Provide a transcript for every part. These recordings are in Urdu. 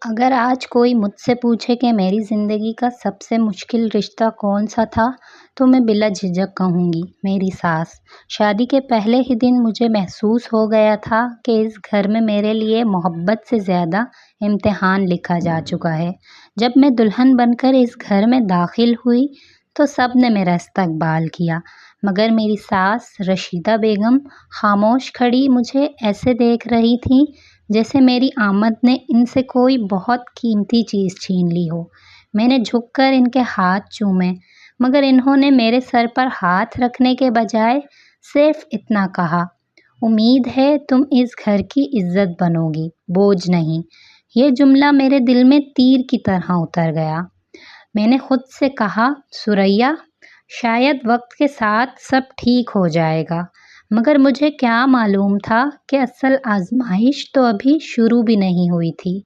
اگر آج کوئی مجھ سے پوچھے کہ میری زندگی کا سب سے مشکل رشتہ کون سا تھا تو میں بلا جھجک کہوں گی میری ساس۔ شادی کے پہلے ہی دن مجھے محسوس ہو گیا تھا کہ اس گھر میں میرے لیے محبت سے زیادہ امتحان لکھا جا چکا ہے۔ جب میں دلہن بن کر اس گھر میں داخل ہوئی تو سب نے میرا استقبال کیا، مگر میری ساس رشیدہ بیگم خاموش کھڑی مجھے ایسے دیکھ رہی تھیں جیسے میری آمد نے ان سے کوئی بہت قیمتی چیز چھین لی ہو۔ میں نے جھک کر ان کے ہاتھ چومے، مگر انہوں نے میرے سر پر ہاتھ رکھنے کے بجائے صرف اتنا کہا، امید ہے تم اس گھر کی عزت بنو گی، بوجھ نہیں۔ یہ جملہ میرے دل میں تیر کی طرح اتر گیا۔ میں نے خود سے کہا، ثریا، شاید وقت کے ساتھ سب ٹھیک ہو جائے گا، مگر مجھے کیا معلوم تھا کہ اصل آزمائش تو ابھی شروع بھی نہیں ہوئی تھی۔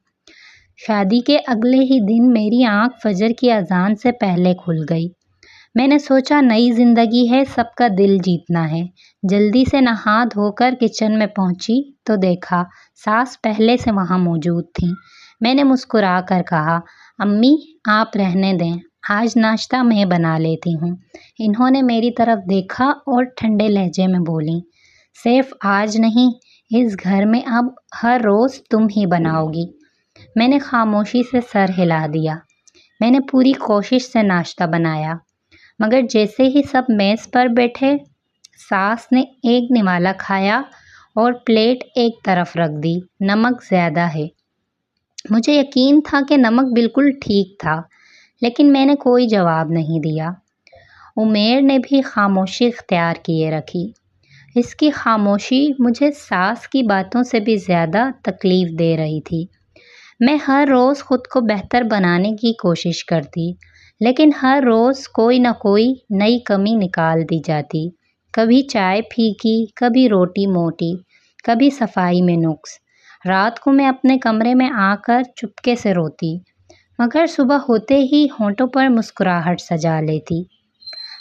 شادی کے اگلے ہی دن میری آنکھ فجر کی اذان سے پہلے کھل گئی۔ میں نے سوچا نئی زندگی ہے، سب کا دل جیتنا ہے۔ جلدی سے نہا دھو کر کچن میں پہنچی تو دیکھا ساس پہلے سے وہاں موجود تھیں۔ میں نے مسکرا کر کہا، امی آپ رہنے دیں، آج ناشتہ میں بنا لیتی ہوں۔ انہوں نے میری طرف دیکھا اور ٹھنڈے لہجے میں بولیں، صرف آج نہیں، اس گھر میں اب ہر روز تم ہی بناؤ گی۔ میں نے خاموشی سے سر ہلا دیا۔ میں نے پوری کوشش سے ناشتہ بنایا، مگر جیسے ہی سب میز پر بیٹھے، ساس نے ایک نوالا کھایا اور پلیٹ ایک طرف رکھ دی۔ نمک زیادہ ہے۔ مجھے یقین تھا کہ نمک بالکل ٹھیک تھا، لیکن میں نے کوئی جواب نہیں دیا۔ عمیر نے بھی خاموشی اختیار کیے رکھی۔ اس کی خاموشی مجھے ساس کی باتوں سے بھی زیادہ تکلیف دے رہی تھی۔ میں ہر روز خود کو بہتر بنانے کی کوشش کرتی، لیکن ہر روز کوئی نہ کوئی نئی کمی نکال دی جاتی۔ کبھی چائے پھیکی، کبھی روٹی موٹی، کبھی صفائی میں نقص۔ رات کو میں اپنے کمرے میں آ کر چپکے سے روتی، مگر صبح ہوتے ہی ہونٹوں پر مسکراہٹ سجا لیتی۔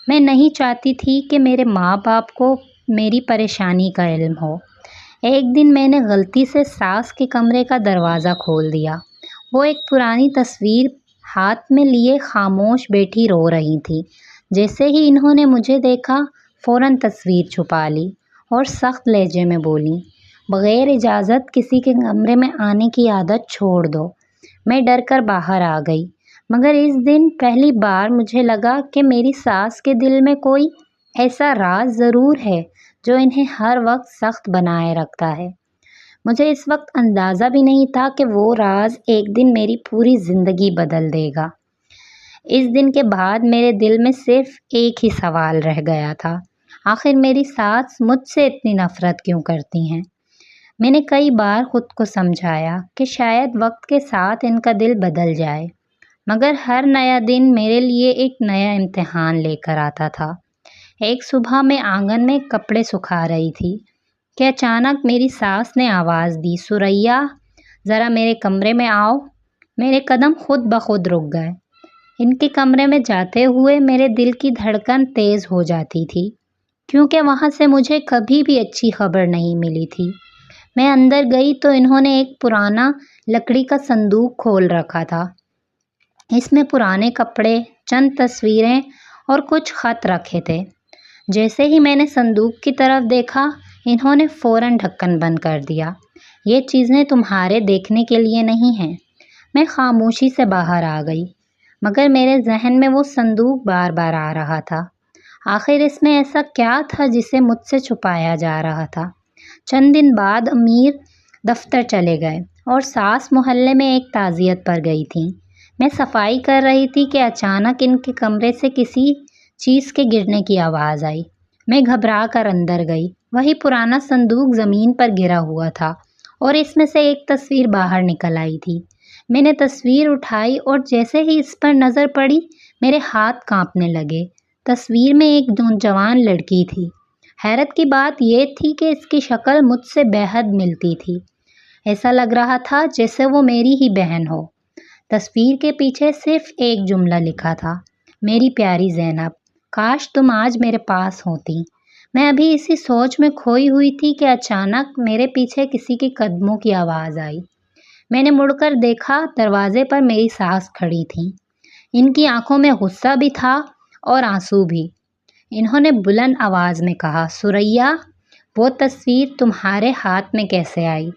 میں نہیں چاہتی تھی کہ میرے ماں باپ کو میری پریشانی کا علم ہو۔ ایک دن میں نے غلطی سے ساس کے کمرے کا دروازہ کھول دیا۔ وہ ایک پرانی تصویر ہاتھ میں لیے خاموش بیٹھی رو رہی تھی۔ جیسے ہی انہوں نے مجھے دیکھا، فوراً تصویر چھپا لی اور سخت لہجے میں بولی، بغیر اجازت کسی کے کمرے میں آنے کی عادت چھوڑ دو۔ میں ڈر کر باہر آ گئی، مگر اس دن پہلی بار مجھے لگا کہ میری ساس کے دل میں کوئی ایسا راز ضرور ہے جو انہیں ہر وقت سخت بنائے رکھتا ہے۔ مجھے اس وقت اندازہ بھی نہیں تھا کہ وہ راز ایک دن میری پوری زندگی بدل دے گا۔ اس دن کے بعد میرے دل میں صرف ایک ہی سوال رہ گیا تھا، آخر میری ساس مجھ سے اتنی نفرت کیوں کرتی ہیں؟ میں نے کئی بار خود کو سمجھایا کہ شاید وقت کے ساتھ ان کا دل بدل جائے، مگر ہر نیا دن میرے لیے ایک نیا امتحان لے کر آتا تھا۔ ایک صبح میں آنگن میں کپڑے سکھا رہی تھی کہ اچانک میری ساس نے آواز دی، ثریا، ذرا میرے کمرے میں آؤ۔ میرے قدم خود بخود رک گئے۔ ان کے کمرے میں جاتے ہوئے میرے دل کی دھڑکن تیز ہو جاتی تھی، کیونکہ وہاں سے مجھے کبھی بھی اچھی خبر نہیں ملی تھی۔ میں اندر گئی تو انہوں نے ایک پرانا لکڑی کا صندوق کھول رکھا تھا۔ اس میں پرانے کپڑے، چند تصویریں اور کچھ خط رکھے تھے۔ جیسے ہی میں نے صندوق کی طرف دیکھا، انہوں نے فوراً ڈھکن بند کر دیا۔ یہ چیزیں تمہارے دیکھنے کے لیے نہیں ہیں۔ میں خاموشی سے باہر آ گئی، مگر میرے ذہن میں وہ صندوق بار بار آ رہا تھا۔ آخر اس میں ایسا کیا تھا جسے مجھ سے چھپایا جا رہا تھا؟ چند دن بعد امیر دفتر چلے گئے اور ساس محلے میں ایک تعزیت پر گئی تھیں۔ میں صفائی کر رہی تھی کہ اچانک ان کے کمرے سے کسی چیز کے گرنے کی آواز آئی۔ میں گھبرا کر اندر گئی۔ وہی پرانا صندوق زمین پر گرا ہوا تھا اور اس میں سے ایک تصویر باہر نکل آئی تھی۔ میں نے تصویر اٹھائی اور جیسے ہی اس پر نظر پڑی، میرے ہاتھ کانپنے لگے۔ تصویر میں ایک نوجوان لڑکی تھی۔ حیرت کی بات یہ تھی کہ اس کی شکل مجھ سے بے حد ملتی تھی۔ ایسا لگ رہا تھا جیسے وہ میری ہی بہن ہو۔ تصویر کے پیچھے صرف ایک جملہ لکھا تھا، میری پیاری زینب، کاش تم آج میرے پاس ہوتی۔ میں ابھی اسی سوچ میں کھوئی ہوئی تھی کہ اچانک میرے پیچھے کسی کے قدموں کی آواز آئی۔ میں نے مڑ کر دیکھا، دروازے پر میری ساس کھڑی تھیں۔ ان کی آنکھوں میں غصہ بھی تھا اور آنسو بھی۔ انہوں نے بلند آواز میں کہا، ثریا، وہ تصویر تمہارے ہاتھ میں کیسے آئی؟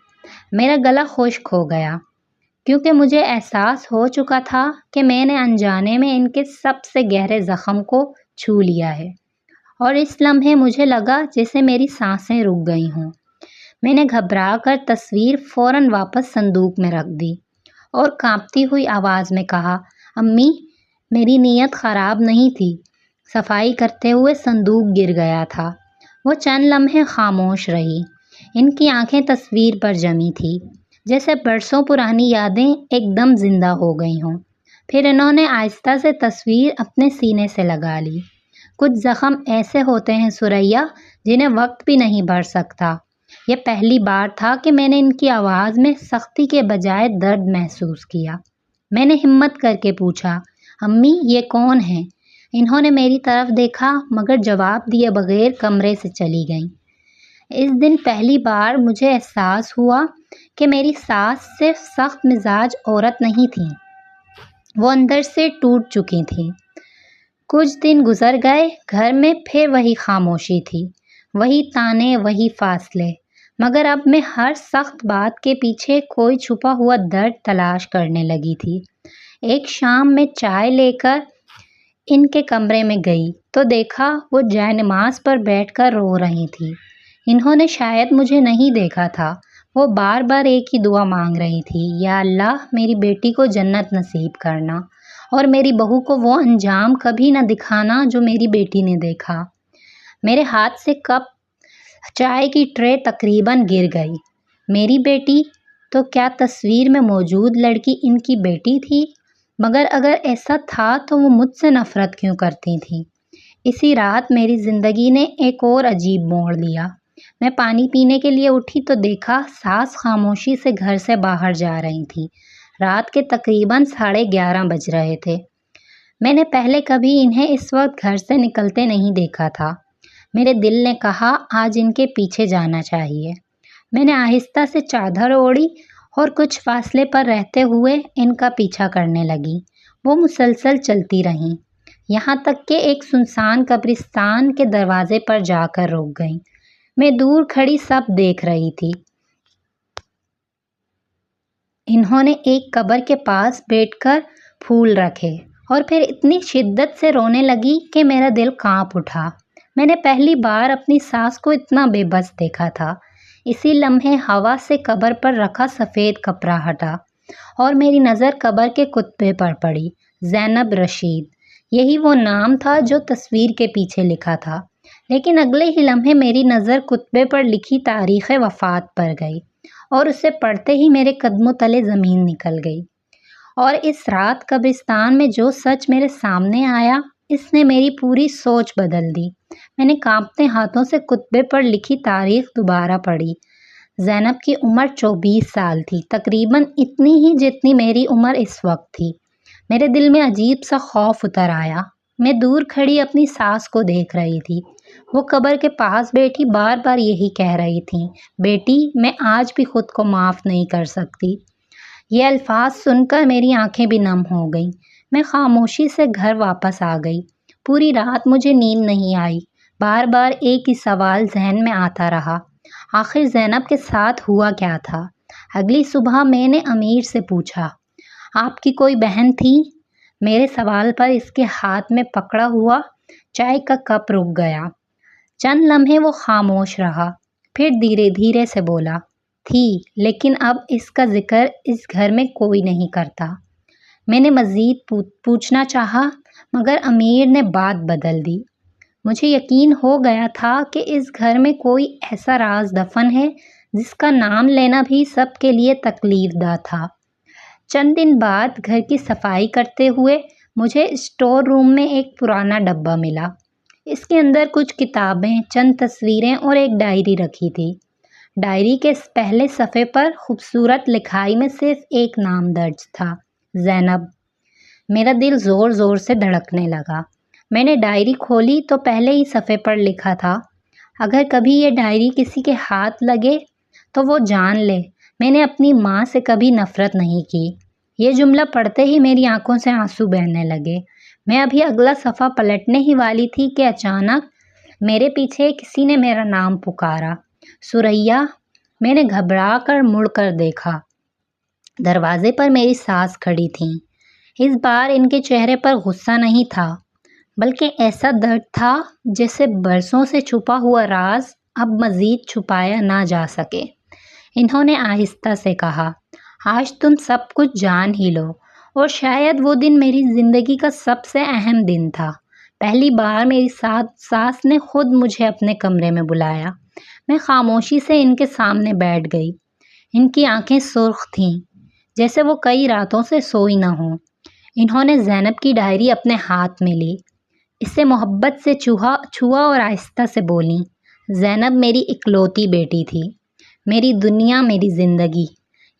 میرا گلا خشک ہو گیا، کیونکہ مجھے احساس ہو چکا تھا کہ میں نے انجانے میں ان کے سب سے گہرے زخم کو چھو لیا ہے، اور اس لمحے مجھے لگا جیسے میری سانسیں رک گئی ہوں۔ میں نے گھبرا کر تصویر فوراً واپس صندوق میں رکھ دی اور کانپتی ہوئی آواز میں کہا، امی، میری نیت خراب نہیں تھی۔ صفائی کرتے ہوئے صندوق گر گیا تھا۔ وہ چند لمحے خاموش رہی۔ ان کی آنکھیں تصویر پر جمی تھی، جیسے برسوں پرانی یادیں ایک دم زندہ ہو گئی ہوں۔ پھر انہوں نے آہستہ سے تصویر اپنے سینے سے لگا لی۔ کچھ زخم ایسے ہوتے ہیں ثریا، جنہیں وقت بھی نہیں بھر سکتا۔ یہ پہلی بار تھا کہ میں نے ان کی آواز میں سختی کے بجائے درد محسوس کیا۔ میں نے ہمت کر کے پوچھا، امی، یہ کون ہیں؟ انہوں نے میری طرف دیکھا مگر جواب دیے بغیر کمرے سے چلی گئیں۔ اس دن پہلی بار مجھے احساس ہوا کہ میری ساس صرف سخت مزاج عورت نہیں تھیں، وہ اندر سے ٹوٹ چکی تھیں۔ کچھ دن گزر گئے، گھر میں پھر وہی خاموشی تھی، وہی طعنے، وہی فاصلے، مگر اب میں ہر سخت بات کے پیچھے کوئی چھپا ہوا درد تلاش کرنے لگی تھی۔ ایک شام میں چائے لے کر ان کے کمرے میں گئی تو دیکھا وہ جائے نماز پر بیٹھ کر رو رہی تھی۔ انہوں نے شاید مجھے نہیں دیکھا تھا۔ وہ بار بار ایک ہی دعا مانگ رہی تھی، یا اللہ، میری بیٹی کو جنت نصیب کرنا، اور میری بہو کو وہ انجام کبھی نہ دکھانا جو میری بیٹی نے دیکھا۔ میرے ہاتھ سے کپ چائے کی ٹرے تقریباً گر گئی۔ میری بیٹی؟ تو کیا تصویر میں موجود لڑکی ان کی بیٹی تھی؟ مگر اگر ایسا تھا تو وہ مجھ سے نفرت کیوں کرتی تھیں؟ اسی رات میری زندگی نے ایک اور عجیب موڑ لیا۔ میں پانی پینے کے لیے اٹھی تو دیکھا ساس خاموشی سے گھر سے باہر جا رہی تھی۔ رات کے تقریباً 11:30 بج رہے تھے۔ میں نے پہلے کبھی انہیں اس وقت گھر سے نکلتے نہیں دیکھا تھا۔ میرے دل نے کہا، آج ان کے پیچھے جانا چاہیے۔ میں نے آہستہ سے چادر اوڑھی اور کچھ فاصلے پر رہتے ہوئے ان کا پیچھا کرنے لگی۔ وہ مسلسل چلتی رہیں، یہاں تک کہ ایک سنسان قبرستان کے دروازے پر جا کر رک گئیں۔ میں دور کھڑی سب دیکھ رہی تھی۔ انہوں نے ایک قبر کے پاس بیٹھ کر پھول رکھے اور پھر اتنی شدت سے رونے لگی کہ میرا دل کانپ اٹھا۔ میں نے پہلی بار اپنی ساس کو اتنا بے بس دیکھا تھا۔ اسی لمحے ہوا سے قبر پر رکھا سفید کپڑا ہٹا اور میری نظر قبر کے کتبے پر پڑی، زینب رشید۔ یہی وہ نام تھا جو تصویر کے پیچھے لکھا تھا، لیکن اگلے ہی لمحے میری نظر کتبے پر لکھی تاریخ وفات پر گئی اور اسے پڑھتے ہی میرے قدموں تلے زمین نکل گئی۔ اور اس رات قبرستان میں جو سچ میرے سامنے آیا، اس نے میری پوری سوچ بدل دی۔ میں نے کانپتے ہاتھوں سے کتبے پر لکھی تاریخ دوبارہ پڑھی۔ زینب کی عمر 24 سال تھی، تقریباً اتنی ہی جتنی میری عمر اس وقت تھی۔ میرے دل میں عجیب سا خوف اتر آیا۔ میں دور کھڑی اپنی ساس کو دیکھ رہی تھی۔ وہ قبر کے پاس بیٹھی بار بار یہی کہہ رہی تھیں، بیٹی، میں آج بھی خود کو معاف نہیں کر سکتی۔ یہ الفاظ سن کر میری آنکھیں بھی نم ہو گئیں۔ میں خاموشی سے گھر واپس آ گئی۔ پوری رات مجھے نیند نہیں آئی۔ بار بار ایک ہی سوال ذہن میں آتا رہا، آخر زینب کے ساتھ ہوا کیا تھا؟ اگلی صبح میں نے امیر سے پوچھا، آپ کی کوئی بہن تھی؟ میرے سوال پر اس کے ہاتھ میں پکڑا ہوا چائے کا کپ رک گیا۔ چند لمحے وہ خاموش رہا، پھر دھیرے دھیرے سے بولا، تھی، لیکن اب اس کا ذکر اس گھر میں کوئی نہیں کرتا۔ میں نے مزید پوچھنا چاہا مگر امیر نے بات بدل دی۔ مجھے یقین ہو گیا تھا کہ اس گھر میں کوئی ایسا راز دفن ہے جس کا نام لینا بھی سب کے لیے تکلیف دہ تھا۔ چند دن بعد گھر کی صفائی کرتے ہوئے مجھے اسٹور روم میں ایک پرانا ڈبہ ملا۔ اس کے اندر کچھ کتابیں، چند تصویریں اور ایک ڈائری رکھی تھی۔ ڈائری کے پہلے صفحے پر خوبصورت لکھائی میں صرف ایک نام درج تھا، زینب۔ میرا دل زور زور سے دھڑکنے لگا۔ میں نے ڈائری کھولی تو پہلے ہی صفحے پر لکھا تھا، اگر کبھی یہ ڈائری کسی کے ہاتھ لگے تو وہ جان لے میں نے اپنی ماں سے کبھی نفرت نہیں کی۔ یہ جملہ پڑھتے ہی میری آنکھوں سے آنسو بہنے لگے۔ میں ابھی اگلا صفحہ پلٹنے ہی والی تھی کہ اچانک میرے پیچھے کسی نے میرا نام پکارا، ثریا۔ میں نے گھبرا کر مڑ کر دیکھا۔ دروازے پر میری ساس کھڑی تھیں۔ اس بار ان کے چہرے پر غصہ نہیں تھا، بلکہ ایسا درد تھا جیسے برسوں سے چھپا ہوا راز اب مزید چھپایا نہ جا سکے۔ انہوں نے آہستہ سے کہا، آج تم سب کچھ جان ہی لو۔ اور شاید وہ دن میری زندگی کا سب سے اہم دن تھا۔ پہلی بار میری ساس نے خود مجھے اپنے کمرے میں بلایا۔ میں خاموشی سے ان کے سامنے بیٹھ گئی۔ ان کی آنکھیں سرخ تھیں، جیسے وہ کئی راتوں سے سوئی نہ ہوں۔ انہوں نے زینب کی ڈائری اپنے ہاتھ میں لی، اسے محبت سے چھوا اور آہستہ سے بولیں، زینب میری اکلوتی بیٹی تھی، میری دنیا، میری زندگی۔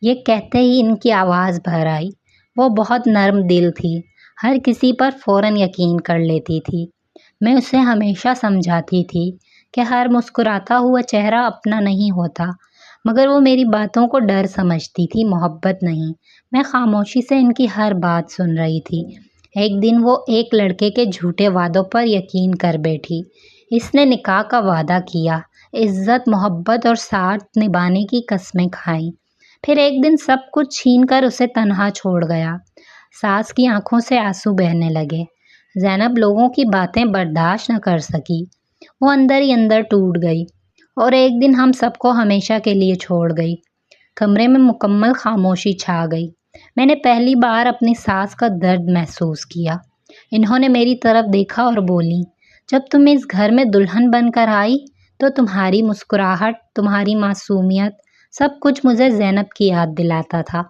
یہ کہتے ہی ان کی آواز بھر آئی۔ وہ بہت نرم دل تھی، ہر کسی پر فوراً یقین کر لیتی تھی۔ میں اسے ہمیشہ سمجھاتی تھی کہ ہر مسکراتا ہوا چہرہ اپنا نہیں ہوتا، مگر وہ میری باتوں کو ڈر سمجھتی تھی، محبت نہیں۔ میں خاموشی سے ان کی ہر بات سن رہی تھی۔ ایک دن وہ ایک لڑکے کے جھوٹے وعدوں پر یقین کر بیٹھی۔ اس نے نکاح کا وعدہ کیا، عزت، محبت اور ساتھ نبھانے کی قسمیں کھائیں، پھر ایک دن سب کچھ چھین کر اسے تنہا چھوڑ گیا۔ ساس کی آنکھوں سے آنسو بہنے لگے۔ زینب لوگوں کی باتیں برداشت نہ کر سکی، وہ اندر ہی اندر ٹوٹ گئی اور ایک دن ہم سب کو ہمیشہ کے لیے چھوڑ گئی۔ کمرے میں مکمل خاموشی چھا گئی۔ میں نے پہلی بار اپنی ساس کا درد محسوس کیا۔ انہوں نے میری طرف دیکھا اور بولی، جب تم اس گھر میں دلہن بن کر آئی تو تمہاری مسکراہٹ، تمہاری معصومیت، سب کچھ مجھے زینب کی یاد دلاتا تھا۔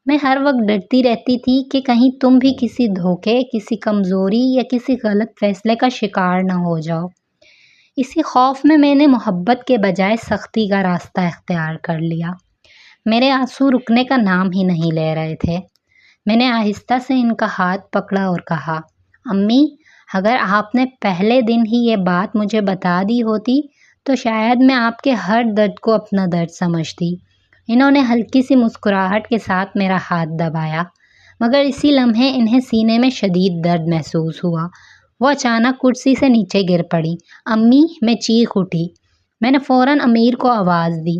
میں ہر وقت ڈرتی رہتی تھی کہ کہیں تم بھی کسی دھوکے، کسی کمزوری یا کسی غلط فیصلے کا شکار نہ ہو جاؤ۔ اسی خوف میں نے محبت کے بجائے سختی کا راستہ اختیار کر لیا۔ میرے آنسو رکنے کا نام ہی نہیں لے رہے تھے۔ میں نے آہستہ سے ان کا ہاتھ پکڑا اور کہا، امی، اگر آپ نے پہلے دن ہی یہ بات مجھے بتا دی ہوتی تو شاید میں آپ کے ہر درد کو اپنا درد سمجھتی۔ انہوں نے ہلکی سی مسکراہٹ کے ساتھ میرا ہاتھ دبایا، مگر اسی لمحے انہیں سینے میں شدید درد محسوس ہوا۔ وہ اچانک کرسی سے نیچے گر پڑی۔ امی، میں چیخ اٹھی۔ میں نے فوراً امیر کو آواز دی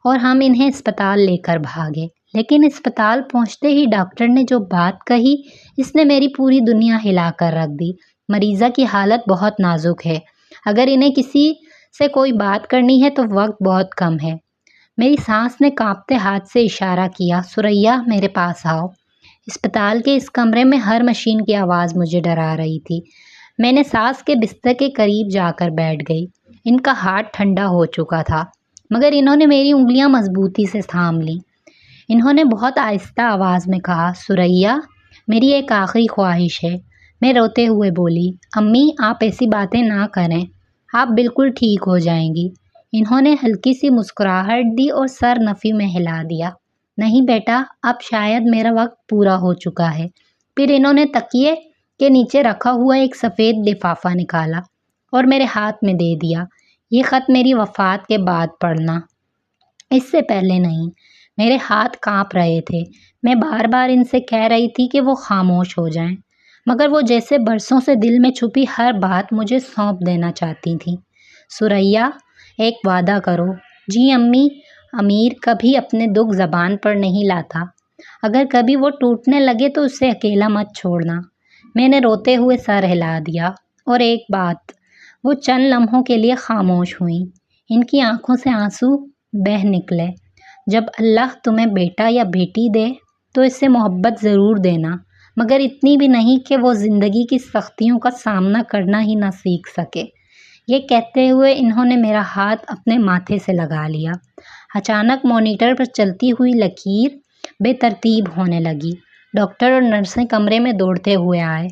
اور ہم انہیں اسپتال لے کر بھاگے۔ لیکن اسپتال پہنچتے ہی ڈاکٹر نے جو بات کہی، اس نے میری پوری دنیا ہلا کر رکھ دی۔ مریضہ کی حالت بہت نازک ہے، اگر انہیں کسی سے کوئی بات کرنی ہے تو وقت بہت کم ہے۔ میری سانس نے کانپتے ہاتھ سے اشارہ کیا، ثریا، میرے پاس آؤ۔ اسپتال کے اس کمرے میں ہر مشین کی آواز مجھے ڈرا رہی تھی۔ میں نے ساس کے بستر کے قریب جا کر بیٹھ گئی۔ ان کا ہاتھ ٹھنڈا ہو چکا تھا، مگر انہوں نے میری انگلیاں مضبوطی سے تھام لیں۔ انہوں نے بہت آہستہ آواز میں کہا، ثریا، میری ایک آخری خواہش ہے۔ میں روتے ہوئے بولی، امی، آپ ایسی باتیں نہ کریں، آپ بالکل ٹھیک ہو جائیں گی۔ انہوں نے ہلکی سی مسکراہٹ دی اور سر نفی میں ہلا دیا، نہیں بیٹا، اب شاید میرا وقت پورا ہو چکا ہے۔ پھر انہوں نے تکیے کے نیچے رکھا ہوا ایک سفید لفافہ نکالا اور میرے ہاتھ میں دے دیا۔ یہ خط میری وفات کے بعد پڑھنا، اس سے پہلے نہیں۔ میرے ہاتھ کانپ رہے تھے۔ میں بار بار ان سے کہہ رہی تھی کہ وہ خاموش ہو جائیں، مگر وہ جیسے برسوں سے دل میں چھپی ہر بات مجھے سونپ دینا چاہتی تھیں۔ ثریا، ایک وعدہ کرو۔ جی امی۔ امیر کبھی اپنے دکھ زبان پر نہیں لاتا، اگر کبھی وہ ٹوٹنے لگے تو اسے اکیلا مت چھوڑنا۔ میں نے روتے ہوئے سر ہلا دیا۔ اور ایک بات۔ وہ چند لمحوں کے لیے خاموش ہوئیں۔ ان کی آنکھوں سے آنسو بہہ نکلے۔ جب اللہ تمہیں بیٹا یا بیٹی دے تو اس سے محبت ضرور دینا، مگر اتنی بھی نہیں کہ وہ زندگی کی سختیوں کا سامنا کرنا ہی نہ سیکھ سکے۔ یہ کہتے ہوئے انہوں نے میرا ہاتھ اپنے ماتھے سے لگا لیا۔ اچانک مانیٹر پر چلتی ہوئی لکیر بے ترتیب ہونے لگی۔ ڈاکٹر اور نرسیں کمرے میں دوڑتے ہوئے آئے۔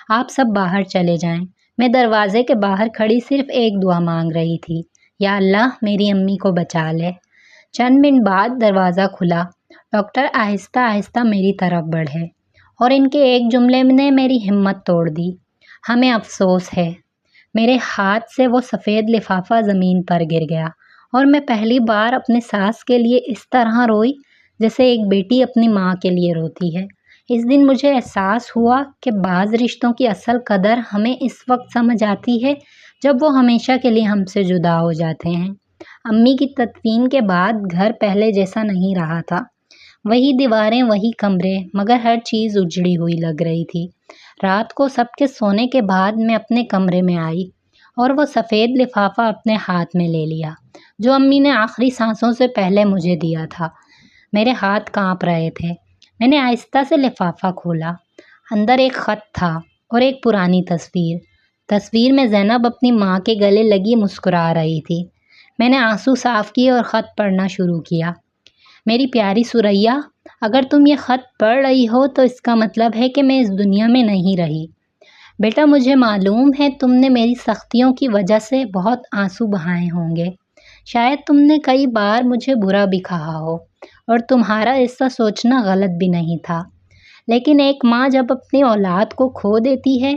آپ سب باہر چلے جائیں۔ میں دروازے کے باہر کھڑی صرف ایک دعا مانگ رہی تھی، یا اللہ میری امی کو بچا لے۔ چند منٹ بعد دروازہ کھلا۔ ڈاکٹر آہستہ آہستہ میری طرف بڑھے اور ان کے ایک جملے نے میری ہمت توڑ دی، ہمیں افسوس ہے۔ میرے ہاتھ سے وہ سفید لفافہ زمین پر گر گیا اور میں پہلی بار اپنے ساس کے لیے اس طرح روئی جیسے ایک بیٹی اپنی ماں کے لیے روتی ہے۔ اس دن مجھے احساس ہوا کہ بعض رشتوں کی اصل قدر ہمیں اس وقت سمجھ آتی ہے جب وہ ہمیشہ کے لیے ہم سے جدا ہو جاتے ہیں۔ امی کی تدفین کے بعد گھر پہلے جیسا نہیں رہا تھا۔ وہی دیواریں، وہی کمرے، مگر ہر چیز اجڑی ہوئی لگ رہی تھی۔ رات کو سب کے سونے کے بعد میں اپنے کمرے میں آئی اور وہ سفید لفافہ اپنے ہاتھ میں لے لیا جو امی نے آخری سانسوں سے پہلے مجھے دیا تھا۔ میرے ہاتھ کانپ رہے تھے۔ میں نے آہستہ سے لفافہ کھولا۔ اندر ایک خط تھا اور ایک پرانی تصویر۔ تصویر میں زینب اپنی ماں کے گلے لگی مسکرا رہی تھی۔ میں نے آنسو صاف کیے اور خط پڑھنا شروع کیا۔ میری پیاری ثریا، اگر تم یہ خط پڑھ رہی ہو تو اس کا مطلب ہے کہ میں اس دنیا میں نہیں رہی۔ بیٹا، مجھے معلوم ہے تم نے میری سختیوں کی وجہ سے بہت آنسو بہائے ہوں گے۔ شاید تم نے کئی بار مجھے برا بھی کہا ہو اور تمہارا ایسا سوچنا غلط بھی نہیں تھا، لیکن ایک ماں جب اپنی اولاد کو کھو دیتی ہے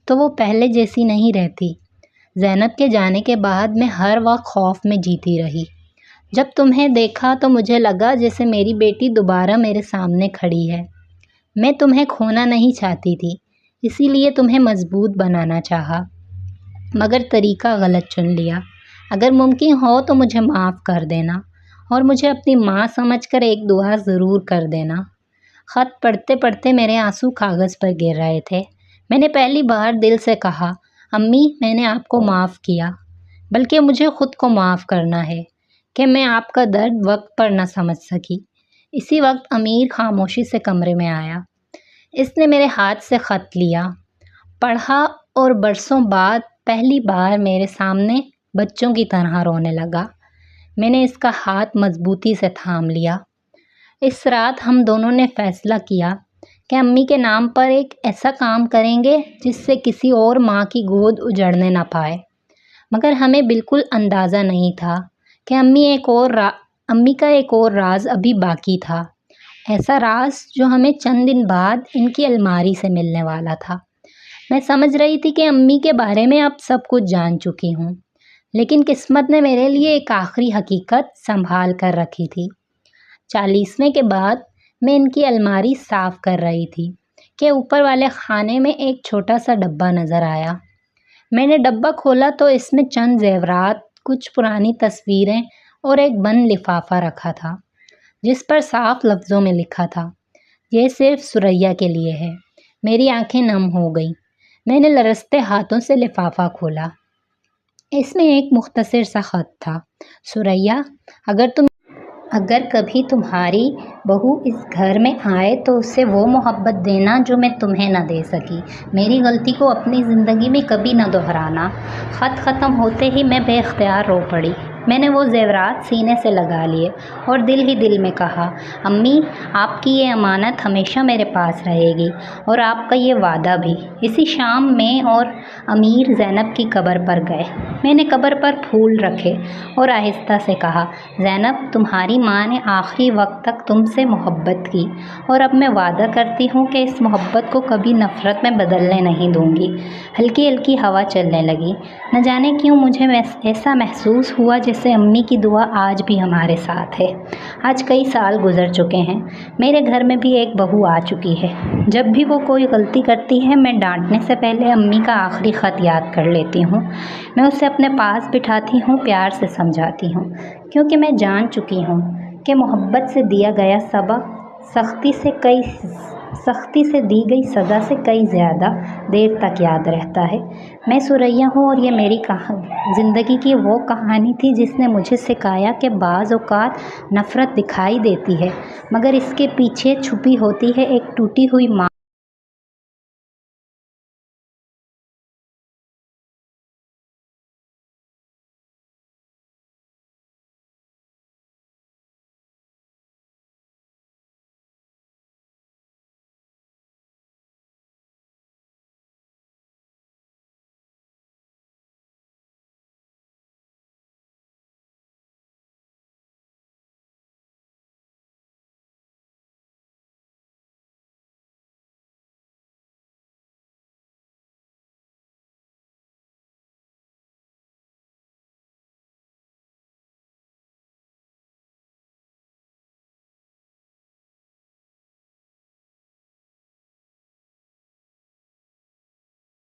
تو وہ پہلے جیسی نہیں رہتی۔ زینب کے جانے کے بعد میں ہر وقت خوف میں جیتی رہی۔ جب تمہیں دیکھا تو مجھے لگا جیسے میری بیٹی دوبارہ میرے سامنے کھڑی ہے۔ میں تمہیں کھونا نہیں چاہتی تھی، اسی لیے تمہیں مضبوط بنانا چاہا، مگر طریقہ غلط چن لیا۔ اگر ممکن ہو تو مجھے معاف کر دینا اور مجھے اپنی ماں سمجھ کر ایک دعا ضرور کر دینا۔ خط پڑھتے پڑھتے میرے آنسو کاغذ پر گر رہے تھے۔ میں نے پہلی بار دل سے کہا، امی، میں نے آپ کو معاف کیا، بلکہ مجھے خود کو معاف کرنا ہے کہ میں آپ کا درد وقت پر نہ سمجھ سکی۔ اسی وقت امیر خاموشی سے کمرے میں آیا۔ اس نے میرے ہاتھ سے خط لیا، پڑھا اور برسوں بعد پہلی بار میرے سامنے بچوں کی طرح رونے لگا۔ میں نے اس کا ہاتھ مضبوطی سے تھام لیا۔ اس رات ہم دونوں نے فیصلہ کیا کہ امی کے نام پر ایک ایسا کام کریں گے جس سے کسی اور ماں کی گود اجڑنے نہ پائے، مگر ہمیں بالکل اندازہ نہیں تھا کہ امی کا ایک اور راز ابھی باقی تھا، ایسا راز جو ہمیں چند دن بعد ان کی الماری سے ملنے والا تھا۔ میں سمجھ رہی تھی کہ امی کے بارے میں اب سب کچھ جان چکی ہوں، لیکن قسمت نے میرے لیے ایک آخری حقیقت سنبھال کر رکھی تھی۔ 40ویں کے بعد میں ان کی الماری صاف کر رہی تھی کہ اوپر والے خانے میں ایک چھوٹا سا ڈبہ نظر آیا۔ میں نے ڈبہ کھولا تو اس میں چند زیورات، کچھ پرانی تصویریں اور ایک بند لفافہ رکھا تھا جس پر صاف لفظوں میں لکھا تھا، یہ صرف ثریا کے لیے ہے۔ میری آنکھیں نم ہو گئیں۔ میں نے لرزتے ہاتھوں سے لفافہ کھولا۔ اس میں ایک مختصر سا خط تھا، ثریا، اگر کبھی تمہاری بہو اس گھر میں آئے تو اسے وہ محبت دینا جو میں تمہیں نہ دے سکی۔ میری غلطی کو اپنی زندگی میں کبھی نہ دہرانا۔ خط ختم ہوتے ہی میں بے اختیار رو پڑی۔ میں نے وہ زیورات سینے سے لگا لیے اور دل ہی دل میں کہا، امی، آپ کی یہ امانت ہمیشہ میرے پاس رہے گی اور آپ کا یہ وعدہ بھی۔ اسی شام میں اور امیر زینب کی قبر پر گئے۔ میں نے قبر پر پھول رکھے اور آہستہ سے کہا، زینب، تمہاری ماں نے آخری وقت تک تم سے محبت کی اور اب میں وعدہ کرتی ہوں کہ اس محبت کو کبھی نفرت میں بدلنے نہیں دوں گی۔ ہلکی ہلکی ہوا چلنے لگی۔ نہ جانے کیوں مجھے ایسا محسوس ہوا جیسے امی کی دعا آج بھی ہمارے ساتھ ہے۔ آج کئی سال گزر چکے ہیں۔ میرے گھر میں بھی ایک بہو آ چکی ہے۔ جب بھی وہ کوئی غلطی کرتی ہے میں ڈانٹنے سے پہلے امی کا آخری خط یاد کر لیتی ہوں۔ میں اسے اپنے پاس بٹھاتی ہوں، پیار سے سمجھاتی ہوں، کیونکہ میں جان چکی ہوں کہ محبت سے دیا گیا سبق سختی سے دی گئی سزا سے کئی زیادہ دیر تک یاد رہتا ہے۔ میں ثریا ہوں اور یہ میری زندگی کی وہ کہانی تھی جس نے مجھے سکھایا کہ بعض اوقات نفرت دکھائی دیتی ہے، مگر اس کے پیچھے چھپی ہوتی ہے ایک ٹوٹی ہوئی ماں